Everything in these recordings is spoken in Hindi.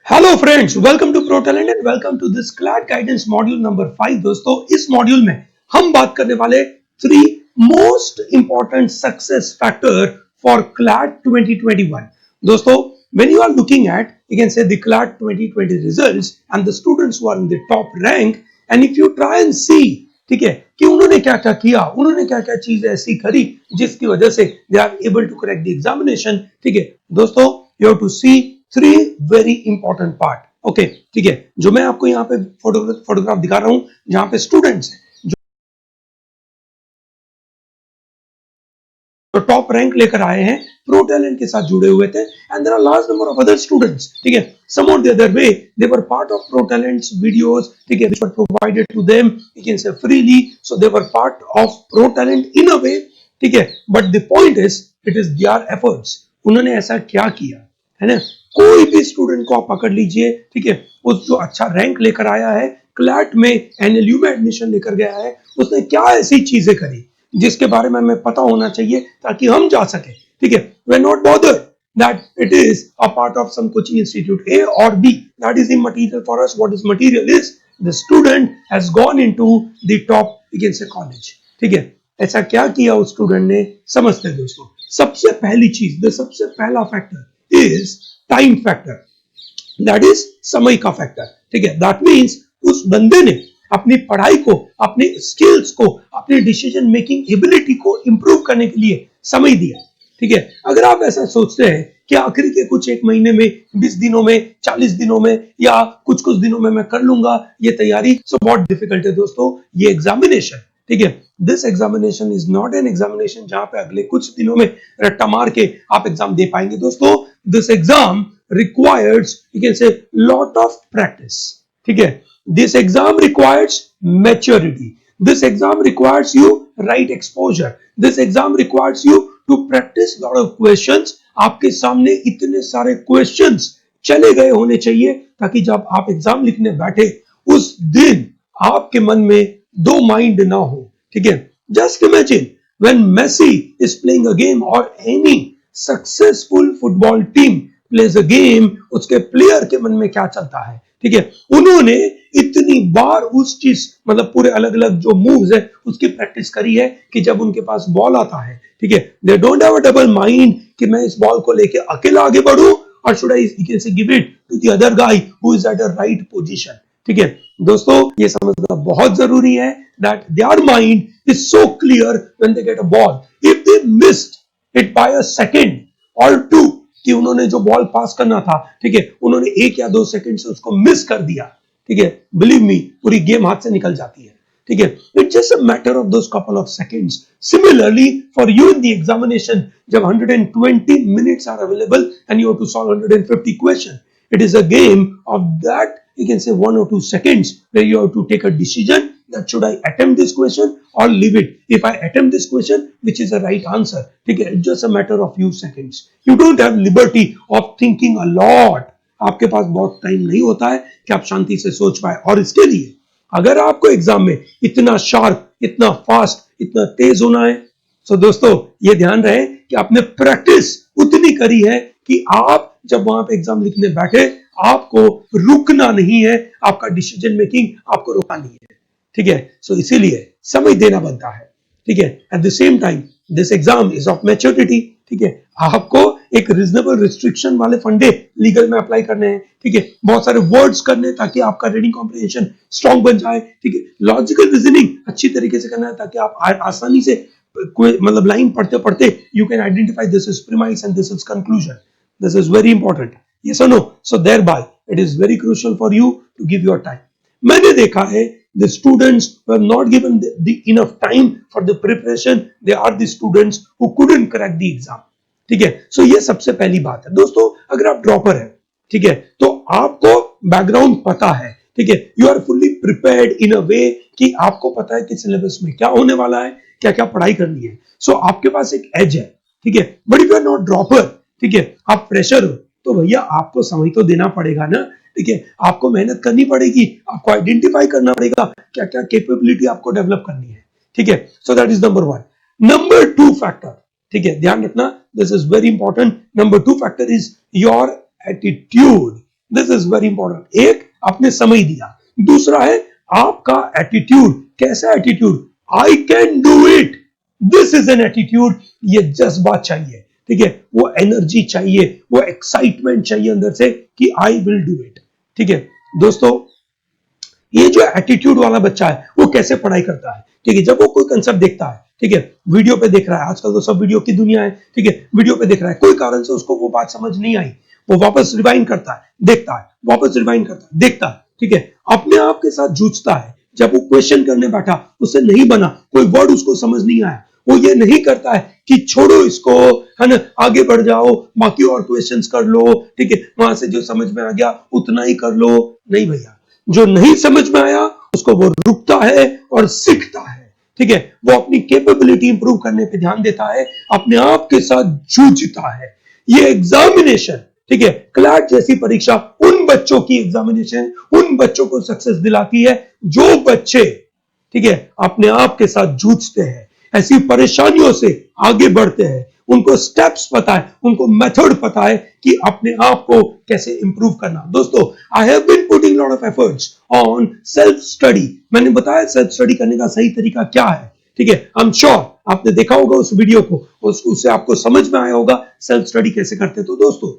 Hello friends, welcome to Pro Talent and welcome to this CLAT guidance module number 5। दोस्तों, इस मॉड्यूल में हम बात करने वाले 3 most important success factor for CLAT 2021। दोस्तों, when you are looking at, you can say, the CLAT 2020 results and the students who are in the top rank, and if you try and see, ठीक है, कि उन्होंने क्या क्या किया, उन्होंने क्या क्या चीजें ऐसी करी जिसकी वजह से they are able to correct the examination. ठीक है दोस्तों, you have to see 3 very important part. Okay, ठीक है, जो मैं आपको यहाँ पे फोटोग्राफ दिखा रहा हूं, जहां पे स्टूडेंट्स हैं जो टॉप रैंक लेकर आए हैं, प्रो टैलेंट के साथ जुड़े हुए थे, and there are large number of other students. ठीक है, सम और the other way they were part of pro talents videos, ठीक है, which were provided to them, you can say freely, so they were part of pro talent in a way. ठीक है, but the point is it is their efforts. उन्होंने ऐसा क्या किया, है ना? कोई भी स्टूडेंट को आप पकड़ लीजिए, ठीक है, उस जो अच्छा रैंक लेकर आया है, क्लैट में एनएलयू में एडमिशन लेकर गया है, उसने क्या ऐसी चीजें करी जिसके बारे में हमें पता होना चाहिए ताकि हम जा सके। ठीक है, we are not bothered that it is a part of some coaching institute A or B. That is immaterial for us. What is material is the student has gone into the top, you can say, college. ठीक है, ऐसा क्या किया उस स्टूडेंट ने, समझते हैं दोस्तों। सबसे पहली चीज, सबसे पहला factor is time factor, that is समय का फैक्टर। ठीक है, दैट मीन्स उस बंदे ने अपनी पढ़ाई को, अपने स्किल्स को, अपनी डिसीजन मेकिंग एबिलिटी को इंप्रूव करने के लिए समय दिया। ठीक है, अगर आप ऐसा सोचते हैं कि आखिर के कुछ एक महीने में, 20 दिनों में, 40 दिनों में या कुछ कुछ दिनों में मैं कर लूंगा ये तैयारी, सो बहुत डिफिकल्ट है दोस्तों ये एग्जामिनेशन। ठीक है, this examination is not an examination जहां पे अगले कुछ दिनों में रट्टा मार के आप एग्जाम दे पाएंगे। दोस्तों, this exam requires, you can say, lot of practice. ठीक है, this exam requires maturity, this exam requires you right exposure, this exam requires you to practice lot of questions। आपके सामने इतने सारे questions चले गए होने चाहिए ताकि जब आप एग्जाम लिखने बैठे उस दिन आपके मन में दो माइंड ना हो। ठीक है, just imagine when Messi is playing a game or any successful football team plays a game, उसके प्लेयर के मन में क्या चलता है। ठीक है, उन्होंने इतनी बार उस चीज, मतलब पूरे अलग अलग जो मूव्स है उसकी प्रैक्टिस करी है कि जब उनके पास बॉल आता है, ठीक है, they don't have a double mind कि मैं इस बॉल को लेके अकेला आगे बढ़ूं और should I give it to the other guy who is at a right position. ठीक है दोस्तों, ये समझना बहुत जरूरी है that their mind is so clear when they get a ball, if they missed it by a second or two, कि उन्होंने जो बॉल पास करना था, ठीक है, उन्होंने 1 या 2 सेकंड से उसको मिस कर दिया, ठीक है, बिलीव मी पूरी गेम हाथ से निकल जाती है। ठीक है, it's just a matter of those couple of seconds. Similarly for you in the examination, जब 120 minutes are available and you have to solve 150 question, it is a game of that, you can say, 1 or 2 seconds where you have to take a decision that should I attempt this question or leave it. If I attempt this question, which is the right answer, ठीक है, it's just a matter of few seconds. You don't have liberty of thinking a lot. आपके पास बहुत टाइम नहीं होता है कि आप शांति से सोच पाए, और इसके लिए अगर आपको एग्जाम में इतना शार्प, इतना फास्ट, इतना तेज होना है, तो दोस्तों ये ध्यान रहे कि आपने प्रैक्टिस उतनी करी है कि आप जब वहां पे एग्जाम लिखने बैठे आपको रुकना नहीं है, आपका डिसीजन मेकिंग आपको रोकना नहीं है। ठीक है, सो इसीलिए समय देना बनता है। ठीक है, at the same time this exam is of maturity. ठीक है, आपको एक रीजनेबल रिस्ट्रिक्शन वाले फंडे लीगल में अप्लाई करने हैं। ठीक है, बहुत सारे वर्ड्स करने ताकि आपका रीडिंग कॉम्प्रिहेंशन स्ट्रॉन्ग बन जाए। ठीक है, लॉजिकल रीजनिंग अच्छी तरीके से करना है ताकि आप आसानी से कोई, मतलब लाइन पढ़ते पढ़ते you can identify this is premise and this is conclusion. This is very important. Yes or no? So thereby it is very crucial for you to give your time. मैंने देखा है the students who have not given the enough time for the preparation, they are the students who couldn't crack the exam. ठीक है, so ये सबसे पहली बात है। दोस्तों, अगर आप ड्रॉपर है, ठीक है, तो आपको बैकग्राउंड पता है, ठीक है, you are fully prepared in a way कि आपको पता है कि सिलेबस में क्या होने वाला है, क्या क्या पढ़ाई करनी है। सो आपके पास एक एज है। ठीक है, but if you are not dropper, ठीक है, आप प्रेशर हो, तो भैया आपको समय तो देना पड़ेगा ना। ठीक है, आपको मेहनत करनी पड़ेगी, आपको आइडेंटिफाई करना पड़ेगा क्या क्या कैपेबिलिटी आपको डेवलप करनी है। ठीक है, so that is number 1। Number 2 factor, ठीक है, ध्यान रखना, this is very important. Number 2 factor is your attitude, this is very important. एक, आपने समय दिया, दूसरा है आपका एटीट्यूड। कैसा attitude? I can do it, this is an attitude. ये जज्बा चाहिए, ठीक है, वो एनर्जी चाहिए, वो एक्साइटमेंट चाहिए अंदर से कि आई विल डू इट। ठीक है दोस्तों, ये जो एटीट्यूड वाला बच्चा है वो कैसे पढ़ाई करता है? ठीक है, जब वो कोई कंसेप्ट देखता है, ठीक है, वीडियो पे देख रहा है, आजकल तो सब वीडियो की दुनिया है, ठीक है, वीडियो पे देख रहा है, कोई कारण से उसको वो बात समझ नहीं आई, वो वापस रिवाइंड करता है, देखता है, वापस रिवाइंड करता है, देखता है, ठीक है, अपने आप के साथ जूझता है। जब वो क्वेश्चन करने बैठा, उससे नहीं बना, कोई वर्ड उसको समझ नहीं आया, वो ये नहीं करता है कि छोड़ो इसको, है ना, आगे बढ़ जाओ, बाकी और क्वेश्चंस कर लो, ठीक है, वहां से जो समझ में आ गया उतना ही कर लो। नहीं भैया, जो नहीं समझ में आया उसको वो रुकता है और सीखता है। ठीक है, वो अपनी कैपेबिलिटी इंप्रूव करने पे ध्यान देता है, अपने आप के साथ जूझता है। ये एग्जामिनेशन, ठीक है, क्लैट जैसी परीक्षा उन बच्चों की एग्जामिनेशन, उन बच्चों को सक्सेस दिलाती है जो बच्चे, ठीक है, अपने आप के साथ जूझते हैं, ऐसी परेशानियों से आगे बढ़ते हैं, उनको स्टेप्स पता है, उनको मेथड पता है कि अपने आप को कैसे इंप्रूव करना। दोस्तों, I have been putting lot of efforts on self study. मैंने बताया सेल्फ स्टडी करने का सही तरीका क्या है। ठीक है, आई एम श्योर आपने देखा होगा उस वीडियो को, उससे आपको समझ में आया होगा सेल्फ स्टडी कैसे करते। तो दोस्तों,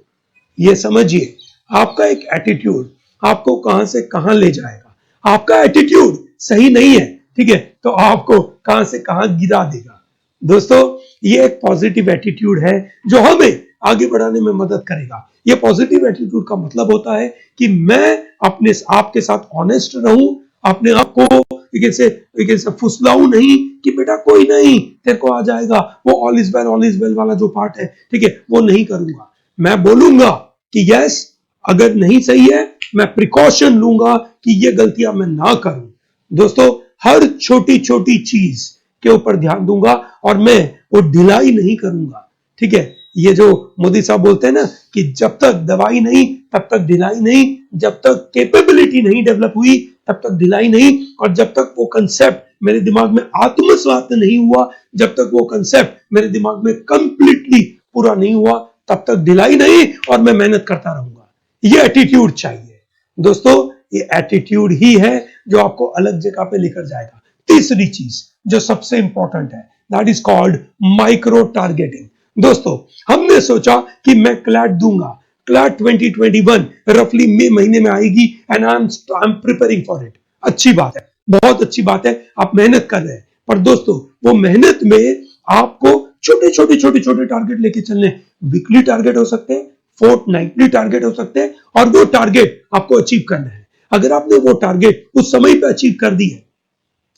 ये समझिए, आपका एक एटीट्यूड आपको कहां से कहां ले जाएगा। आपका एटीट्यूड सही नहीं है, ठीक है, तो आपको कहां से कहां गिरा देगा। दोस्तों, ये एक पॉजिटिव एटीट्यूड है जो हमें आगे बढ़ाने में मदद करेगा। ये पॉजिटिव एटीट्यूड का मतलब होता है कि मैं अपने आपके साथ ऑनेस्ट रहूं, अपने आप को से फुसलाऊं नहीं कि बेटा कोई नहीं, तेरे को आ जाएगा, वो ऑल इज वेल वाला जो पार्ट है, ठीक है, वो नहीं करूंगा। मैं बोलूंगा कि यस, अगर नहीं सही है, मैं प्रिकॉशन लूंगा कि ये गलतियां मैं ना करूं। दोस्तों, हर छोटी छोटी चीज के ऊपर ध्यान दूंगा और मैं वो ढिलाई नहीं करूंगा। ठीक है, ये जो मोदी साहब बोलते हैं ना कि जब तक दवाई नहीं तब तक ढिलाई नहीं, जब तक कैपेबिलिटी नहीं डेवलप हुई तब तक ढिलाई नहीं, और जब तक वो कंसेप्ट मेरे दिमाग में आत्मसात नहीं हुआ, जब तक वो कंसेप्ट मेरे दिमाग में कंप्लीटली पूरा नहीं हुआ, तब तक ढिलाई नहीं, और मैं मेहनत करता रहूंगा। ये एटीट्यूड चाहिए दोस्तों, ये एटीट्यूड ही है जो आपको अलग जगह पे लेकर जाएगा। तीसरी चीज जो सबसे इंपॉर्टेंट है, that is called micro targeting. दोस्तों, हमने सोचा कि मैं क्लैट दूंगा, क्लैट 2021 रफली मई महीने में आएगी, and I am preparing for it. अच्छी बात है, बहुत अच्छी बात है, आप मेहनत कर रहे हैं, पर दोस्तों, वो मेहनत में आपको छोटे छोटे छोटे छोटे टारगेट लेके चलने। वीकली टारगेट हो सकते हैं, फोर्टनाइटली टारगेट हो सकते हैं, और वो टारगेट आपको अचीव करना है। अगर आपने वो टारगेट उस समय पे अचीव कर दी है,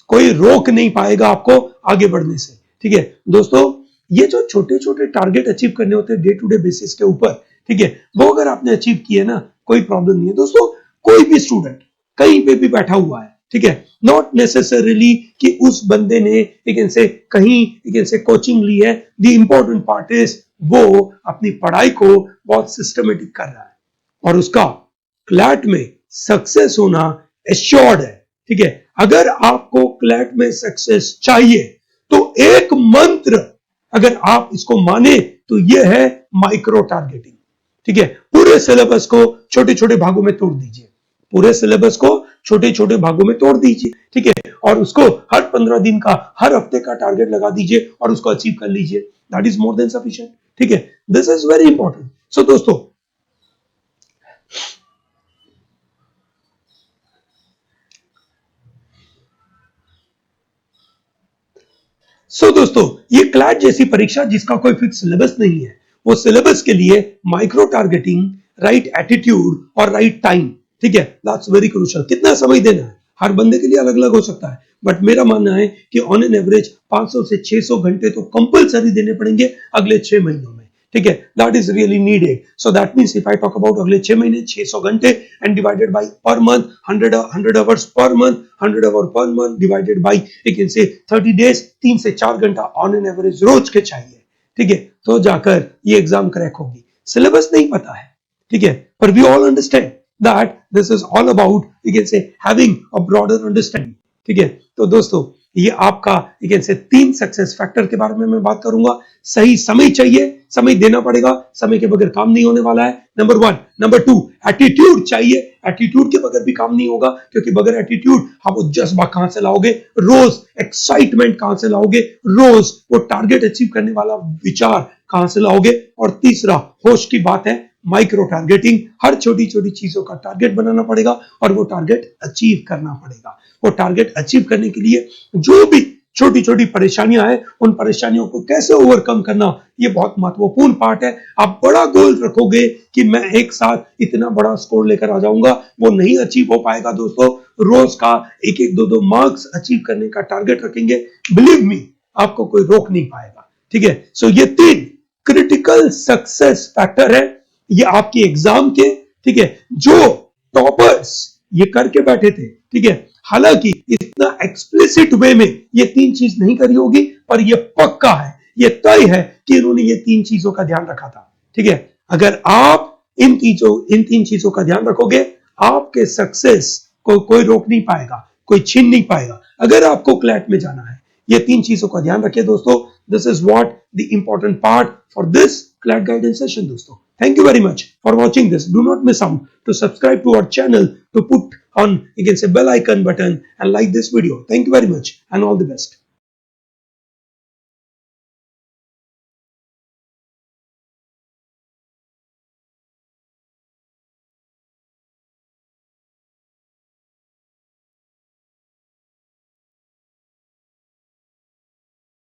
कोई रोक नहीं पाएगा आपको आगे बढ़ने से। ठीक है दोस्तों, ये जो छोटे छोटे टारगेट अचीव करने होते हैं डे टू डे बेसिस के ऊपर, ठीक है, वो अगर आपने अचीव किए ना, कोई प्रॉब्लम नहीं है। दोस्तों, कोई भी स्टूडेंट कहीं पे भी बैठा हुआ है, ठीक है, नॉट नेसेसरीली कि उस बंदे ने कहीं से कोचिंग ली है। द इंपॉर्टेंट पार्ट इज वो अपनी पढ़ाई को बहुत सिस्टमेटिक कर रहा है और उसका क्लैट में सक्सेस होना एश्योर्ड है। ठीक है, अगर आपको क्लैट में सक्सेस चाहिए तो एक मंत्र, अगर आप इसको माने, तो यह है माइक्रो टारगेटिंग। ठीक है, पूरे सिलेबस को छोटे छोटे भागों में तोड़ दीजिए, पूरे सिलेबस को छोटे छोटे भागों में तोड़ दीजिए। ठीक है, और उसको हर 15 दिन का, हर हफ्ते का टारगेट लगा दीजिए और उसको अचीव कर लीजिए। That is more than sufficient. ठीक है, दिस इज वेरी इंपॉर्टेंट। सो दोस्तों, दोस्तों, ये क्लैट जैसी परीक्षा जिसका कोई फिक्स सिलेबस नहीं है, वो सिलेबस के लिए माइक्रो टारगेटिंग, राइट एटीट्यूड और राइट टाइम, ठीक है, दैट्स वेरी क्रूशियल। कितना समय देना है हर बंदे के लिए अलग अलग हो सकता है, बट मेरा मानना है कि ऑन एन एवरेज 500 से 600 घंटे तो कंपलसरी देने पड़ेंगे अगले 6 महीनों में। ठीक है, that is really needed. So that means if I talk about अगले 6 महीने 600 घंटे and divided by per month 100 hours per month, 100 hour per month divided by you can say 30 days, 3 से 4 घंटा ऑन एन एवरेज रोज के चाहिए। ठीक है, तो जाकर ये एग्जाम क्रैक होगी। सिलेबस नहीं पता है, ठीक है, पर we all understand that this is all about you can say having a broader understanding. ठीक है, तो दोस्तों, ये आपका यू कैन से 3 सक्सेस फैक्टर के बारे में मैं बात करूंगा। सही समय चाहिए, समय देना पड़ेगा, समय के बगैर काम नहीं होने वाला है, नंबर 1। नंबर 2, एटीट्यूड चाहिए, एटीट्यूड के बगैर भी काम नहीं होगा, क्योंकि बगैर एटीट्यूड आप वो जज्बा कहां से लाओगे, रोज एक्साइटमेंट कहां से लाओगे, रोज वो टारगेट अचीव करने वाला विचार कहां से लाओगे। और तीसरा, होश की बात है, माइक्रो टारगेटिंग, हर छोटी छोटी चीजों का टारगेट बनाना पड़ेगा और वो टारगेट अचीव करना पड़ेगा। वो टारगेट अचीव करने के लिए जो भी छोटी छोटी परेशानियां हैं, उन परेशानियों को कैसे ओवरकम करना, ये बहुत महत्वपूर्ण पार्ट है। आप बड़ा गोल रखोगे कि मैं एक साथ इतना बड़ा स्कोर लेकर आ जाऊंगा, वो नहीं अचीव हो पाएगा दोस्तों। रोज का 1-1, 2-2 मार्क्स अचीव करने का टारगेट रखेंगे, बिलीव मी, आपको कोई रोक नहीं पाएगा। ठीक है, सो ये 3 क्रिटिकल सक्सेस फैक्टर है, ये आपके एग्जाम के, ठीक है, जो टॉपर्स ये करके बैठे थे, ठीक है, हालांकि इतना एक्सप्लिसिट वे में ये 3 चीज नहीं करी होगी, पर ये पक्का है, ये तय है कि इन्होंने ये 3 चीजों का ध्यान रखा था। ठीक है, अगर आप इन 3 चीजों का ध्यान रखोगे, आपके सक्सेस को कोई रोक नहीं पाएगा, कोई छीन नहीं पाएगा। अगर आपको क्लैट में जाना है, ये 3 चीजों का ध्यान रखिए दोस्तों। This is what the important part for this CLAT guidance session दोस्तों। Thank you very much for watching this. Do not miss out to subscribe to our channel, to put on, you can say, bell icon button and like this video. Thank you very much and all the best.